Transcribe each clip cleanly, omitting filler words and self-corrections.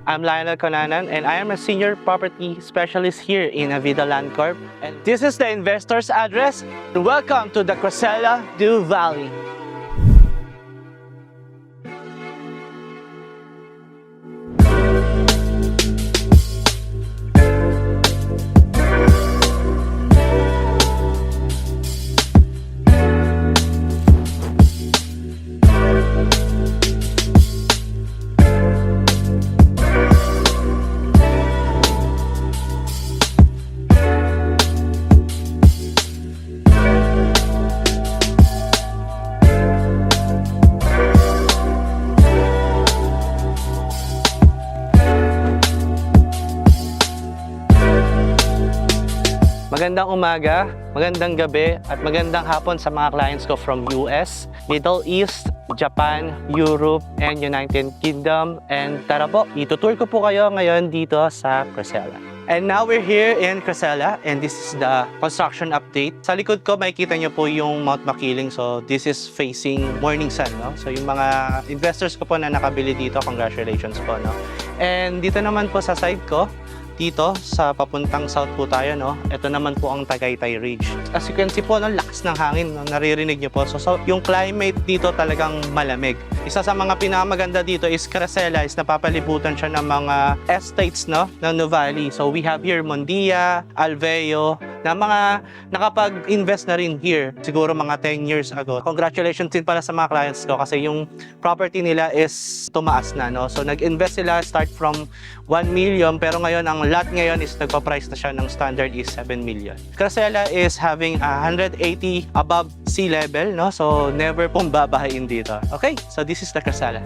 I'm Lionel Conanan and I am a senior property specialist here in Avida Land Corp. And this is the investor's address. Welcome to the Crocella du Valley. Magandang umaga, magandang gabi, at magandang hapon sa mga clients ko from US, Middle East, Japan, Europe, and United Kingdom. And tara po, itutour ko po kayo ngayon dito sa Crocella. And now we're here in Crocella and this is the construction update. Sa likod ko makikita nyo po yung Mount Makiling. So this is facing morning sun, no? So yung mga investors ko po na nakabili dito, congratulations po, no? And dito naman po sa side ko, dito sa papuntang south po tayo, no? Ito naman po ang Tagaytay Ridge. As you can see po, no, lakas ng hangin, no? Naririnig nyo po. So yung climate dito talagang malamig. Isa sa mga pinakamaganda dito is Crocella is napapalibutan siya ng mga estates, no, ng Nuvali. So we have here Mondia, Alveo, na mga nakapag-invest na rin here siguro mga 10 years ago. Congratulations din pala sa mga clients ko kasi yung property nila is tumaas na, no? So nag-invest sila start from 1 million pero ngayon ang lot ngayon is nagpa-price na siya ng standard is 7 million. Crocella is having 180 above sea level, no? So never pong babahain dito. Okay, so this is the Crocella.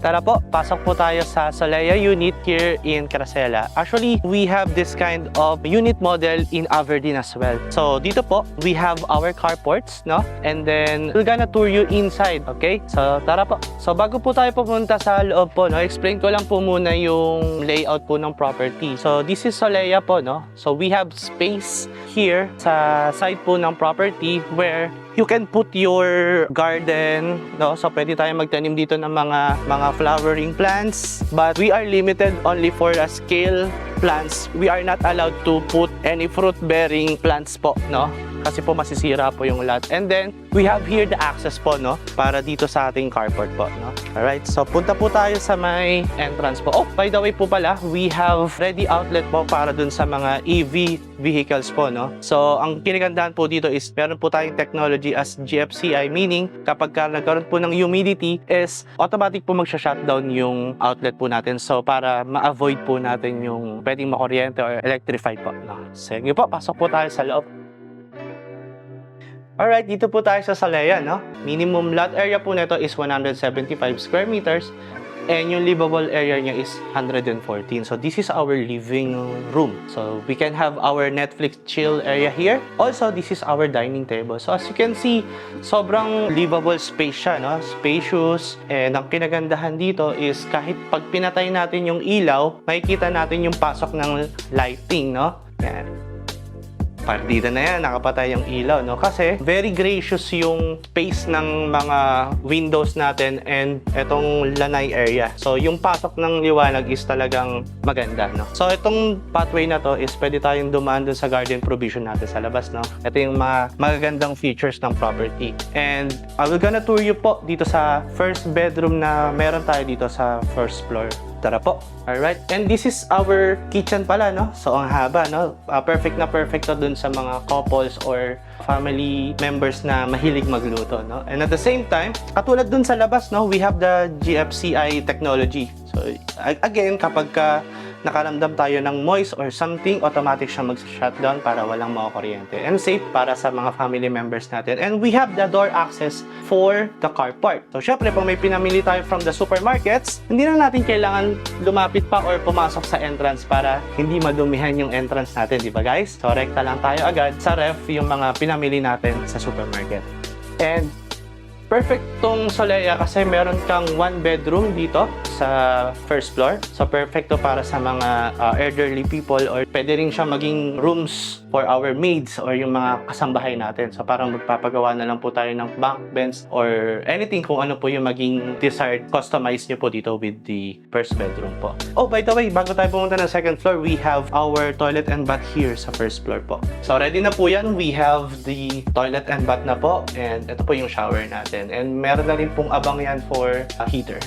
Tara po, pasok po tayo sa Solea unit here in Crocella. Actually, we have this kind of unit model in Aberdeen as well. So dito po, we have our carports, no? And then we're gonna tour you inside, okay? So tara po. So bago po tayo pupunta sa loob po, no, explain ko lang po muna yung layout po ng property. So this is Solea po, no? So we have space here sa side po ng property where you can put your garden, no? So pwede tayo magtanim dito ng mga flowering plants, but we are limited only for a scale plants. We are not allowed to put any fruit-bearing plants po, no? Kasi po masisira po yung lot. And then we have here the access po, no, para dito sa ating carport po, no. Alright, so punta po tayo sa may entrance po. Oh, by the way po pala, we have ready outlet po para dun sa mga EV vehicles po, no. So ang kinigandahan po dito is meron po tayong technology as GFCI, meaning kapag nagkaroon po ng humidity is automatic po magsha-shutdown yung outlet po natin. So para ma-avoid po natin yung pwedeng makuryente or electrified po, no. Sige po, pasok po tayo sa loob. Alright, dito po tayo sa Solea, no? Minimum lot area po nito is 175 square meters and yung livable area niya is 114. So this is our living room. So we can have our Netflix chill area here. Also, this is our dining table. So as you can see, sobrang livable space siya, no? Spacious. And ang kinagandahan dito is kahit pag pinatay natin yung ilaw, makikita natin yung pasok ng lighting, no? Yan. Partida na yan, nakapatay yung ilaw, no? Kasi very gracious yung space ng mga windows natin and etong lanay area. So yung pasok ng liwanag is talagang maganda, no? So itong pathway na to is pwede tayong dumaan dun sa garden provision natin sa labas, no? Ito yung mga magagandang features ng property. And I will gonna tour you po dito sa first bedroom na meron tayo dito sa first floor. Tara po. Alright. And this is our kitchen pala, no? So, ang haba, no? Perfect na perfect to dun sa mga couples or family members na mahilig magluto, no? And at the same time, katulad dun sa labas, no? We have the GFCI technology. So, again, kapag nakaramdam tayo ng moist or something, automatic siya mag-shutdown para walang makakuryente. And safe para sa mga family members natin. And we have the door access for the carport. So, syempre, kung may pinamili tayo from the supermarkets, hindi na natin kailangan lumapit pa or pumasok sa entrance para hindi madumihan yung entrance natin, di ba guys? So, rekta lang tayo agad sa ref yung mga pinamili natin sa supermarket. And perfect tong Solea kasi meron kang 1 bedroom dito sa first floor. So, perfect to para sa mga elderly people or pwede rin siya maging rooms for our maids or yung mga kasambahay natin. So, parang magpapagawa na lang po tayo ng bunk beds or anything kung ano po yung maging desired. Customize nyo po dito with the first bedroom po. Oh, by the way, bago tayo pumunta ng second floor, we have our toilet and bath here sa first floor po. So, ready na po yan. We have the toilet and bath na po. And ito po yung shower natin. And meron na rin pong abang yan for a heater.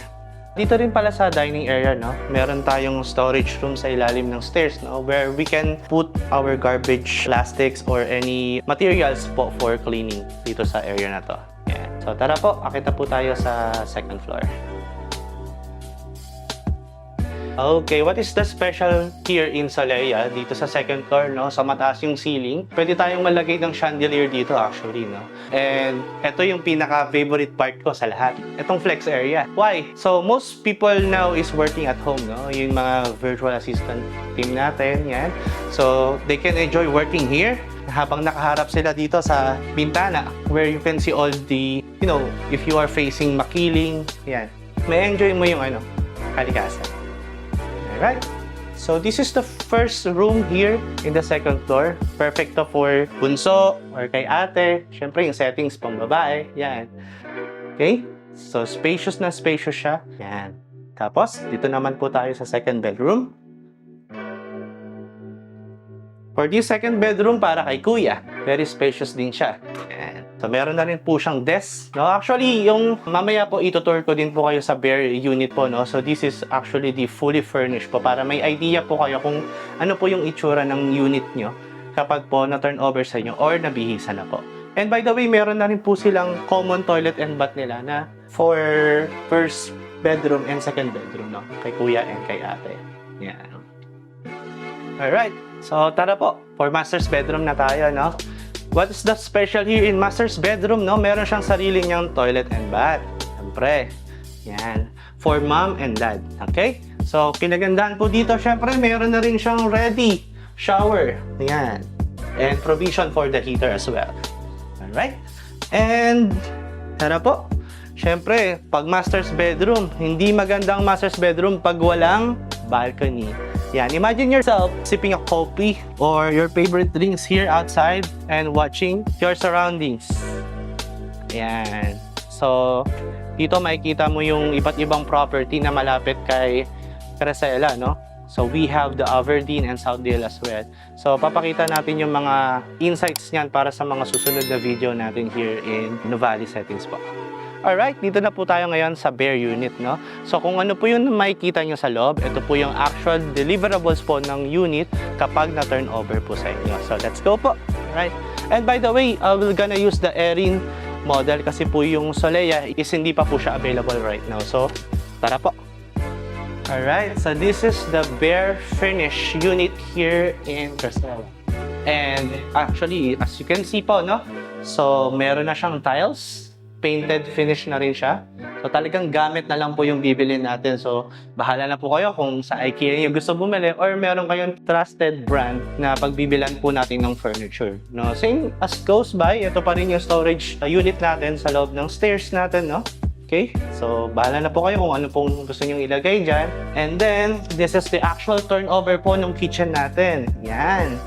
Dito rin pala sa dining area, no, meron tayong storage room sa ilalim ng stairs, no, where we can put our garbage, plastics, or any materials po for cleaning dito sa area na to. Yan. So, tara po, akita po tayo sa second floor. Okay, what is the special here in Solea dito sa second floor, no? So, mataas yung ceiling. Pwede tayong malagay ng chandelier dito actually, no? And ito yung pinaka-favorite part ko sa lahat. Itong flex area. Why? So, most people now is working at home, no? Yung mga virtual assistant team natin, yan. So, they can enjoy working here habang nakaharap sila dito sa bintana where you can see all the, you know, if you are facing makiling, yan. May enjoy mo yung kalikasan. Alright, so this is the first room here in the second floor. Perfecto for bunso or kay ate. Siyempre yung settings pang babae. Yan. Okay, so spacious na spacious siya. Yan. Tapos, dito naman po tayo sa second bedroom. For this second bedroom, para kay kuya. Very spacious din siya. Yan. So, meron na rin po siyang desk. No? Actually, yung mamaya po itutour ko din po kayo sa bare unit po. No? So, this is actually the fully furnished po para may idea po kayo kung ano po yung itsura ng unit nyo kapag po na-turn over sa inyo or nabihisa na po. And by the way, meron na rin po silang common toilet and bath nila na for first bedroom and second bedroom. No? Kay kuya and kay ate. Yan. Alright. So, tara po. For master's bedroom na tayo, no? What is the special here in master's bedroom, no? Meron siyang sarili niyang toilet and bath. Siyempre. Yan. For mom and dad. Okay? So, kinagandahan po dito, siyempre, meron na rin siyang ready shower. Yan. And provision for the heater as well. Alright? And, tara po. Siyempre, pag master's bedroom, hindi magandang master's bedroom pag walang balcony. Yan, imagine yourself sipping a coffee or your favorite drinks here outside and watching your surroundings. Yan. So, dito makikita mo yung iba't ibang property na malapit kay Caracela, no? So, we have the Aberdeen and Southdale as well. So, papakita natin yung mga insights niyan para sa mga susunod na video natin here in Nuvali settings po. Alright, dito na po tayo ngayon sa bare unit, no? So, kung ano po yung makikita nyo sa loob, ito po yung actual deliverables po ng unit kapag na-turn over po sa inyo. So, let's go po. Alright. And by the way, we're gonna use the Erin model kasi po yung Solea is hindi pa po siya available right now. So, tara po. Alright, so this is the bare finish unit here in Caracela. And actually, as you can see po, no? So, meron na siyang tiles. Painted finish na rin siya. So, talagang gamit na lang po yung bibili natin. So, bahala na po kayo kung sa IKEA yung gusto bumili or meron kayong trusted brand na pagbibilan po natin ng furniture. No? Same as goes by, ito pa rin yung storage unit natin sa loob ng stairs natin, no? Okay? So, bahala na po kayo kung ano pong gusto nyong ilagay dyan. And then, this is the actual turnover po ng kitchen natin. Yan.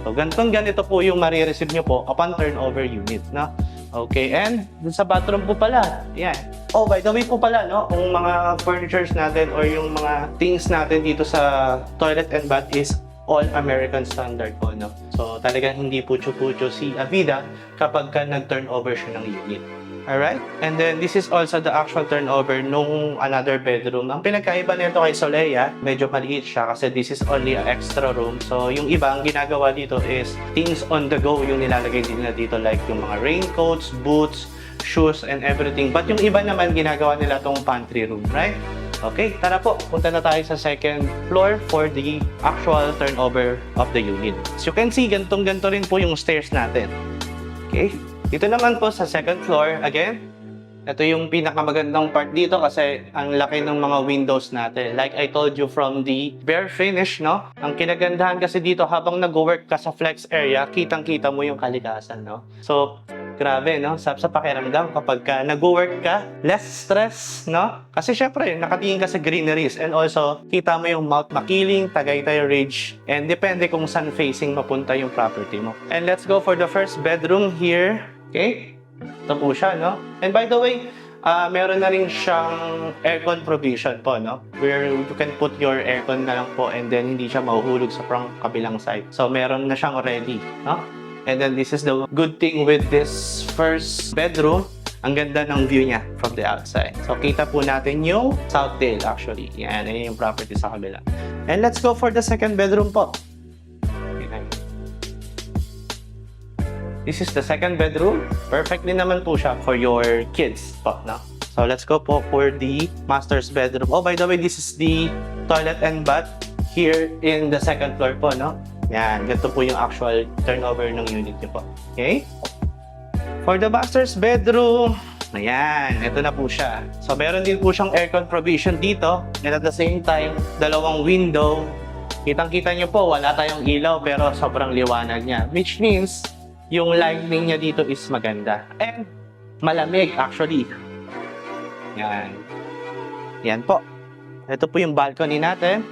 So, ganito po yung marireceive nyo po upon turnover unit, no? Okay, and dun sa bathroom po pala, yan. Oh, by the way po pala, no, kung mga furnitures natin or yung mga things natin dito sa toilet and bath is all American standard po, no. So, talagang hindi pucho-pucho si Avida kapag ka nag-turnover siya ng unit. Alright? And then, this is also the actual turnover nung another bedroom. Ang pinagkaiba nito kay Solea, medyo maliit siya kasi this is only an extra room. So, yung iba, ang ginagawa dito is things on the go yung nilalagay nila dito like yung mga raincoats, boots, shoes, and everything. But yung iba naman, ginagawa nila tong pantry room, right? Okay, tara po. Punta na tayo sa second floor for the actual turnover of the unit. As you can see, gantong-ganto rin po yung stairs natin. Okay? Dito naman po sa second floor, again, ito yung pinakamagandang part dito kasi ang laki ng mga windows natin. Like I told you from the bare finish, no? Ang kinagandahan kasi dito habang nag-work ka sa flex area, kitang-kita mo yung kalikasan, no? So, Grabe, no? Sa pakiramdam kapag nag-work ka, less stress, no? Kasi syempre, nakatingin ka sa greeneries and also, kita mo yung Mount Makiling, Tagaytay Ridge, and depende kung saan facing mapunta yung property mo. And let's go for the first bedroom here. Okay? Ito po siya, no? And by the way, meron na rin siyang aircon provision po, no? Where you can put your aircon na lang po and then hindi siya mahuhulog sa kabilang side. So, meron na siyang ready, no? And then this is the good thing with this first bedroom. Ang ganda ng view niya from the outside. So, kita po natin yung Southdale actually. Yan, yun yung property sa kabila. And let's go for the second bedroom po. This is the second bedroom. Perfectly naman po siya for your kids po, no? So, let's go po for the master's bedroom. Oh, by the way, this is the toilet and bath here in the second floor po, no? Yan, ganito po yung actual turnover ng unit niyo po. Okay? For the master's bedroom, ayan, ito na po siya. So, meron din po siyang aircon provision dito. And at the same time, dalawang window. Kitang-kita niyo po, wala tayong ilaw pero sobrang liwanag niya. Which means, yung lighting niya dito is maganda. And malamig actually. Yan. Yan po. Ito po yung balcony natin.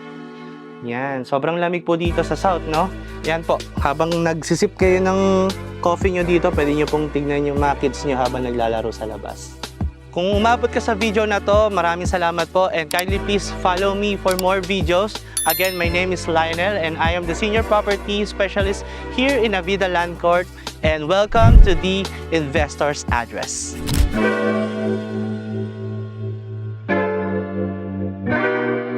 Yan. Sobrang lamig po dito sa south, no? Yan po. Habang nagsisip kayo ng coffee nyo dito, pwede nyo pong tignan yung mga kids nyo habang naglalaro sa labas. Kung umabot ka sa video na to, maraming salamat po and kindly please follow me for more videos. Again, my name is Lionel and I am the Senior Property Specialist here in Avida Land Court and welcome to the Investor's Address.